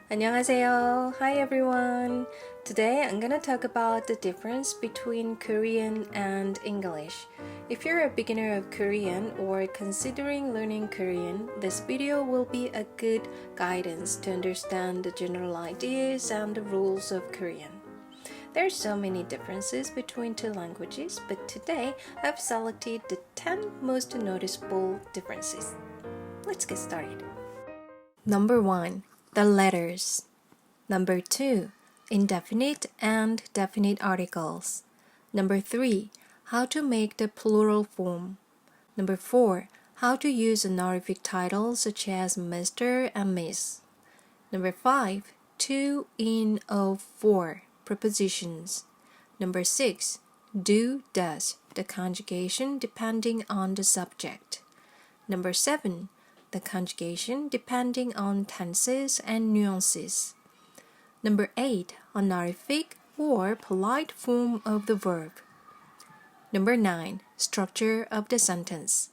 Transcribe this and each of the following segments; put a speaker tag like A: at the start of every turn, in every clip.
A: 안녕하세요. Hi everyone. Today I'm gonna talk about the difference between Korean and English. If you're a beginner of Korean or considering learning Korean, this video will be a good guidance to understand the general ideas and the rules of Korean. There are so many differences between two languages, but today I've selected the 10 most noticeable differences. Let's get started. Number 1. The letters. Number 2. Indefinite and definite articles. Number 3. How to make the plural form. Number 4. How to use honorific titles such as Mr. and Ms. Number 5. 2 in of 4 prepositions. Number 6. Do, does, the conjugation depending on the subject. Number 7. The conjugation depending on tenses and nuances. Number 8. Honorific or polite form of the verb. Number 9. Structure of the sentence.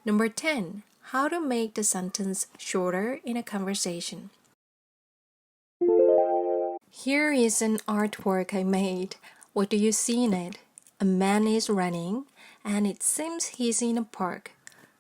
A: Number 10. How to make the sentence shorter in a conversation. Here is an artwork I made. What do you see in it? A man is running, and it seems he's in a park.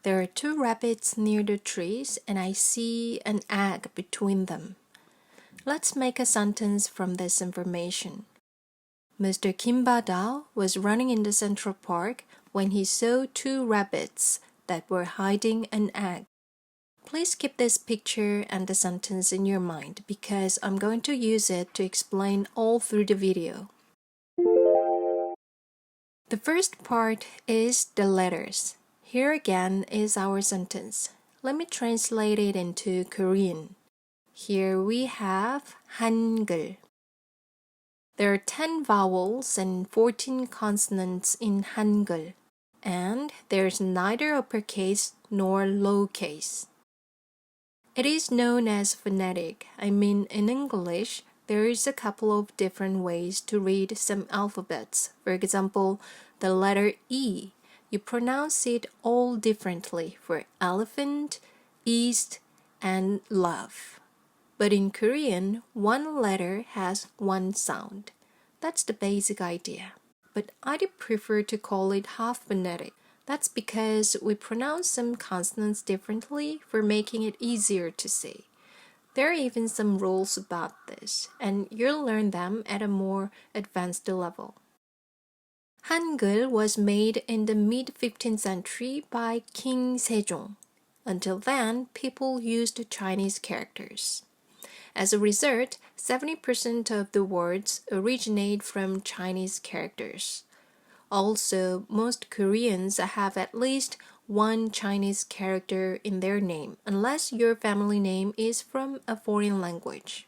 A: There are 2 rabbits near the trees, and I see an egg between them. Let's make a sentence from this information. Mr. Kim Ba-da was running in the Central Park when he saw 2 rabbits that were hiding an egg. Please keep this picture and the sentence in your mind because I'm going to use it to explain all through the video. The first part is the letters. Here again is our sentence. Let me translate it into Korean. Here we have Hangeul. There are 10 vowels and 14 consonants in Hangeul, and there's neither uppercase nor lowercase. It is known as phonetic. In English, there is a couple of different ways to read some alphabets. For example, the letter E. You pronounce it all differently for elephant, east, and love. But in Korean, one letter has one sound. That's the basic idea. But I do prefer to call it half phonetic. That's because we pronounce some consonants differently for making it easier to say. There are even some rules about this, and you'll learn them at a more advanced level. Hangeul was made in the mid-15th century by King Sejong. Until then, people used Chinese characters. As a result, 70% of the words originate from Chinese characters. Also, most Koreans have at least one Chinese character in their name, unless your family name is from a foreign language.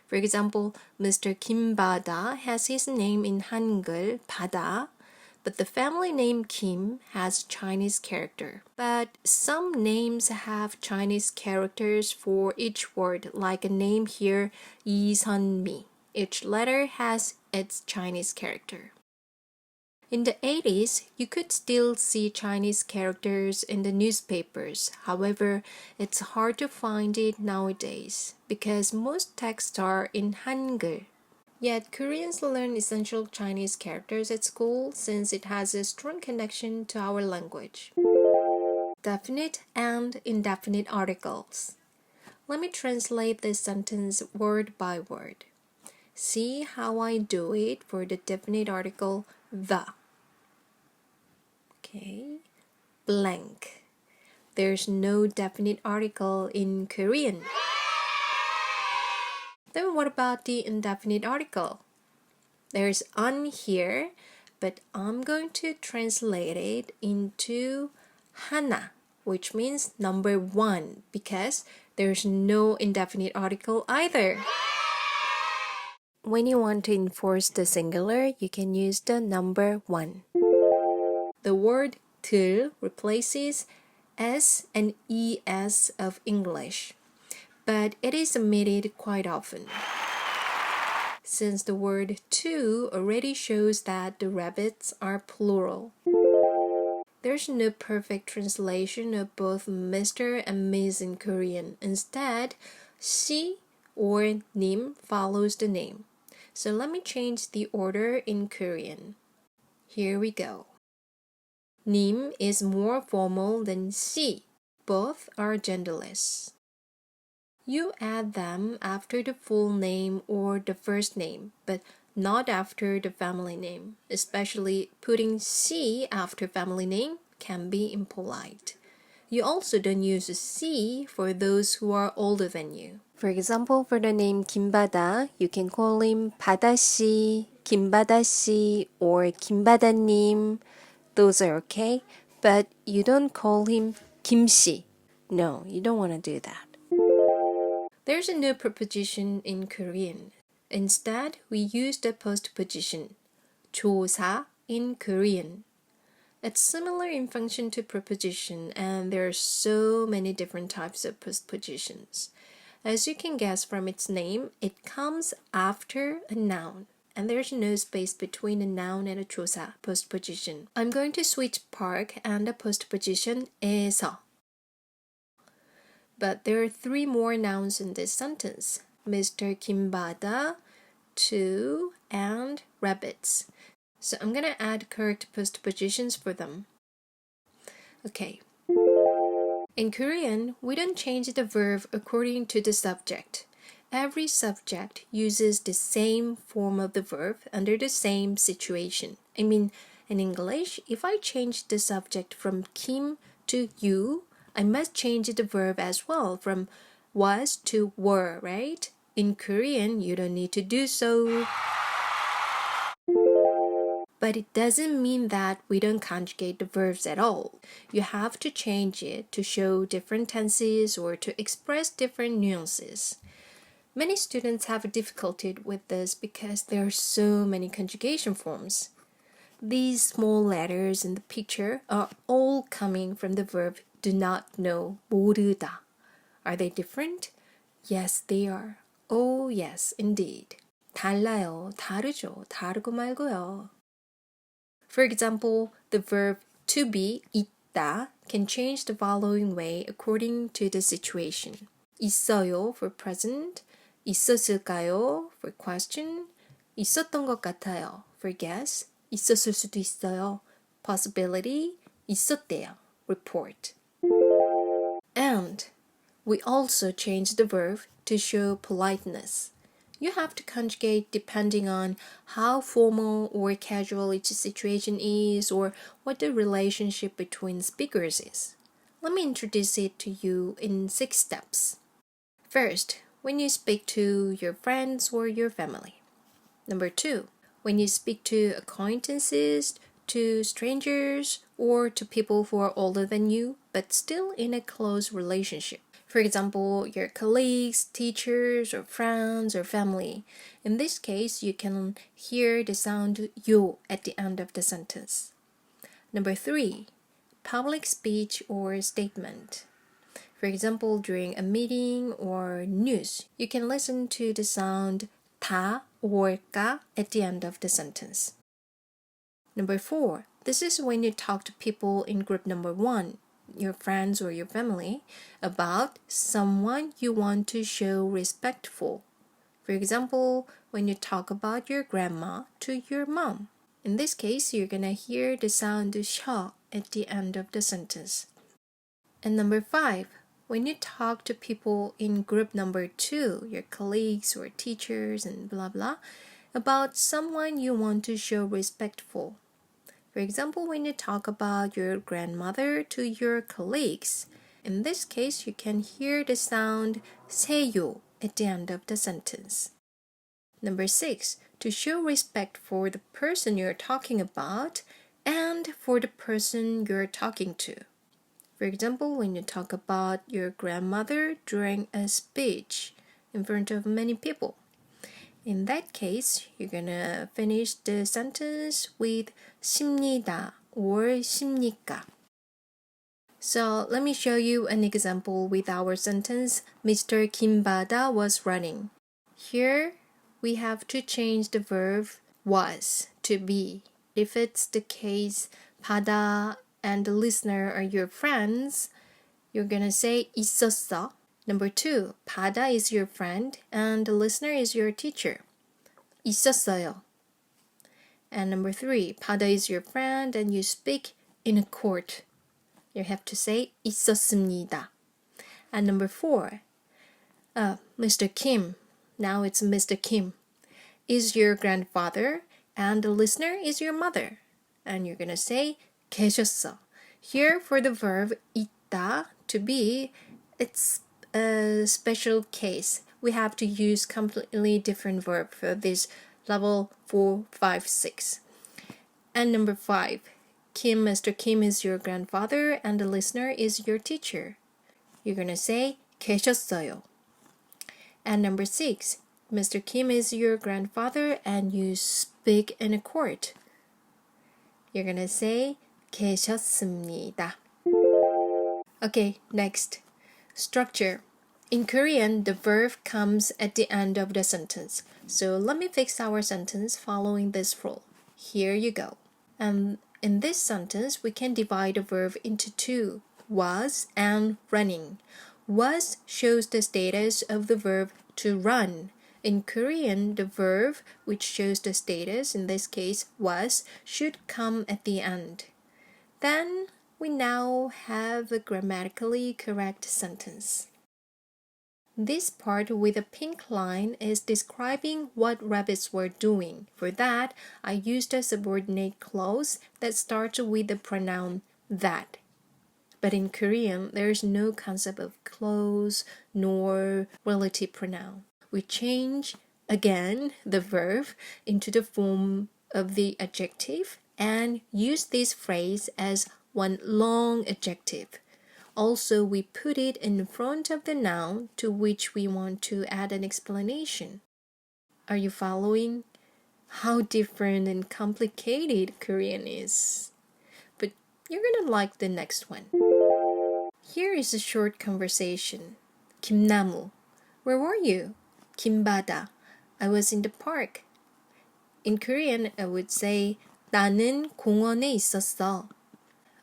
A: For example, Mr. Kim Ba-da has his name in Hangeul, Bada, but the family name Kim has Chinese character. But some names have Chinese characters for each word, like a name here, Mi. Each letter has its Chinese character. In the 80s, you could still see Chinese characters in the newspapers. However, it's hard to find it nowadays because most texts are in Hangeul. Yet, Koreans learn essential Chinese characters at school since it has a strong connection to our language. Definite and indefinite articles. Let me translate this sentence word by word. See how I do it for the definite article the. Okay, blank. There's no definite article in Korean. Then what about the indefinite article? There's un here, but I'm going to translate it into 하나, which means number 1, because there's no indefinite article either. When you want to enforce the singular, you can use the number 1. The word 들 replaces S and ES of English, but it is omitted quite often. Since the word two already shows that the rabbits are plural. There's no perfect translation of both Mr. and Ms. in Korean. Instead, she or 님 follows the name. So let me change the order in Korean. Here we go. 님 is more formal than 씨. Both are genderless. You add them after the full name or the first name, but not after the family name. Especially putting 씨 after family name can be impolite. You also don't use 씨 for those who are older than you. For example, for the name 김바다, you can call him 바다씨, 김바다씨, or 김바다님. Those are okay, but you don't call him 김씨. No, you don't want to do that. There's a new preposition in Korean. Instead, we use the postposition, Chosah, in Korean. It's similar in function to preposition, and there are so many different types of postpositions. As you can guess from its name, it comes after a noun, and there's no space between a noun and a Chosah postposition. I'm going to switch park and the postposition 에서. But there are 3 more nouns in this sentence. Mr. Kimbada, 2, and rabbits. So I'm going to add correct postpositions for them. Okay. In Korean, we don't change the verb according to the subject. Every subject uses the same form of the verb under the same situation. I mean, in English, if I change the subject from Kim to you, I must change the verb as well from was to were, right? In Korean, you don't need to do so. But it doesn't mean that we don't conjugate the verbs at all. You have to change it to show different tenses or to express different nuances. Many students have difficulty with this because there are so many conjugation forms. These small letters in the picture are all coming from the verb do not know, 모르다. Are they different? Yes, they are. Oh, yes, indeed. 달라요, 다르죠, 다르고 말고요. For example, the verb to be, 있다, can change the following way according to the situation. 있어요 for present, 있었을까요 for question, 있었던 것 같아요 for guess, 있었을 수도 있어요 possibility, 있었대요 report. And we also change the verb to show politeness. You have to conjugate depending on how formal or casual each situation is or what the relationship between speakers is. Let me introduce it to you in 6 steps. First, when you speak to your friends or your family. Number 2, when you speak to acquaintances, to strangers, or to people who are older than you, but still in a close relationship. For example, your colleagues, teachers, or friends, or family. In this case, you can hear the sound 요 at the end of the sentence. Number 3, public speech or statement. For example, during a meeting or news, you can listen to the sound 다 or 가 at the end of the sentence. Number 4, this is when you talk to people in group number 1, your friends or your family, about someone you want to show respect for. For example, when you talk about your grandma to your mom. In this case, you're gonna hear the sound 셔 at the end of the sentence. And number 5, when you talk to people in group number 2, your colleagues or teachers and blah blah, about someone you want to show respect for. For example, when you talk about your grandmother to your colleagues. In this case, you can hear the sound 세요 at the end of the sentence. Number 6, to show respect for the person you're talking about and for the person you're talking to. For example, when you talk about your grandmother during a speech in front of many people. In that case, you're gonna finish the sentence with 십니다 or 십니까. So let me show you an example with our sentence, Mr. Kimbada was running. Here, we have to change the verb was to be. If it's the case, 바다 and the listener are your friends, you're gonna say 있었어. Number 2, 바다 is your friend and the listener is your teacher. 있었어요. And number 3, 바다 is your friend and you speak in a court. You have to say 있었습니다. And number 4, Mr. Kim, now it's Mr. Kim, is your grandfather and the listener is your mother. And you're going to say 계셨어. Here for the verb 있다, to be, it's a special case. We have to use completely different verb for this level 4, 5, 6. And number 5, Mr. Kim is your grandfather and the listener is your teacher. You're going to say 계셨어요. And number 6, Mr. Kim is your grandfather and you speak in a court. You're going to say 계셨습니다. Okay, next. Structure. In Korean, the verb comes at the end of the sentence. So let me fix our sentence following this rule. Here you go. And in this sentence, we can divide the verb into 2, was and running. Was shows the status of the verb to run. In Korean, the verb, which shows the status, in this case was, should come at the end. Then we now have a grammatically correct sentence. This part with a pink line is describing what rabbits were doing. For that, I used a subordinate clause that starts with the pronoun that. But in Korean, there is no concept of clause nor relative pronoun. We change, again, the verb into the form of the adjective and use this phrase as one long adjective. Also, we put it in front of the noun to which we want to add an explanation. Are you following? How different and complicated Korean is. But you're gonna like the next one. Here is a short conversation. 김나무. Where were you? 김바다. I was in the park. In Korean, I would say 나는 공원에 있었어.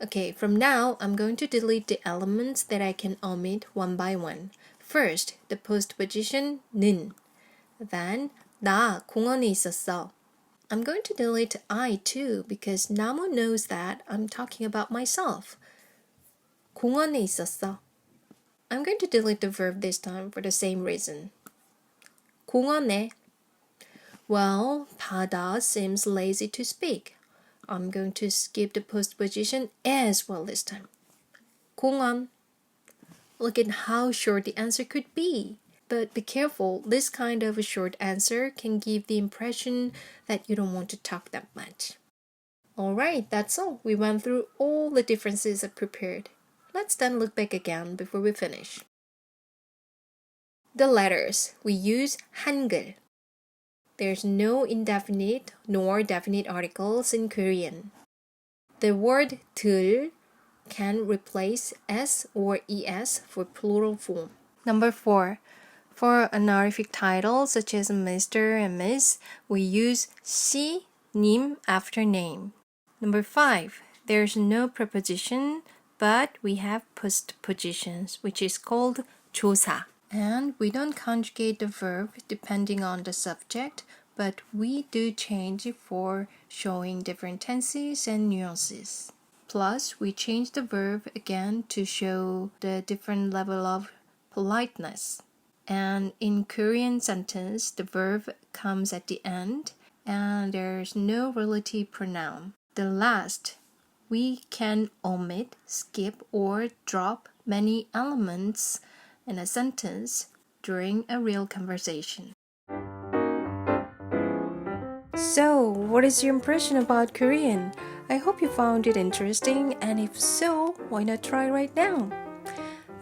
A: Okay, from now, I'm going to delete the elements that I can omit one by one. First, the postposition 는. Then, 나 공원에 있었어. I'm going to delete I too because 나무 knows that I'm talking about myself. 공원에 있었어. I'm going to delete the verb this time for the same reason. 공원에. Well, 바다 seems lazy to speak. I'm going to skip the postposition as well this time. 공원. Look at how short the answer could be. But be careful, this kind of a short answer can give the impression that you don't want to talk that much. Alright, that's all. We went through all the differences I prepared. Let's then look back again before we finish. The letters. We use Hangeul. There's no indefinite nor definite articles in Korean. The word 들 can replace s or es for plural form. Number 4. For honorific titles such as Mr. and Ms, we use 씨, 님 after name. Number 5. There's no preposition, but we have postpositions, which is called Chosah. And we don't conjugate the verb depending on the subject, but we do change it for showing different tenses and nuances. Plus, we change the verb again to show the different level of politeness. And in Korean sentence, the verb comes at the end, and there's no relative pronoun. The last, we can omit, skip, or drop many elements in a sentence during a real conversation. So, what is your impression about Korean? I hope you found it interesting, and if so, why not try right now?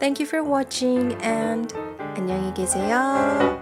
A: Thank you for watching, and 안녕히 계세요.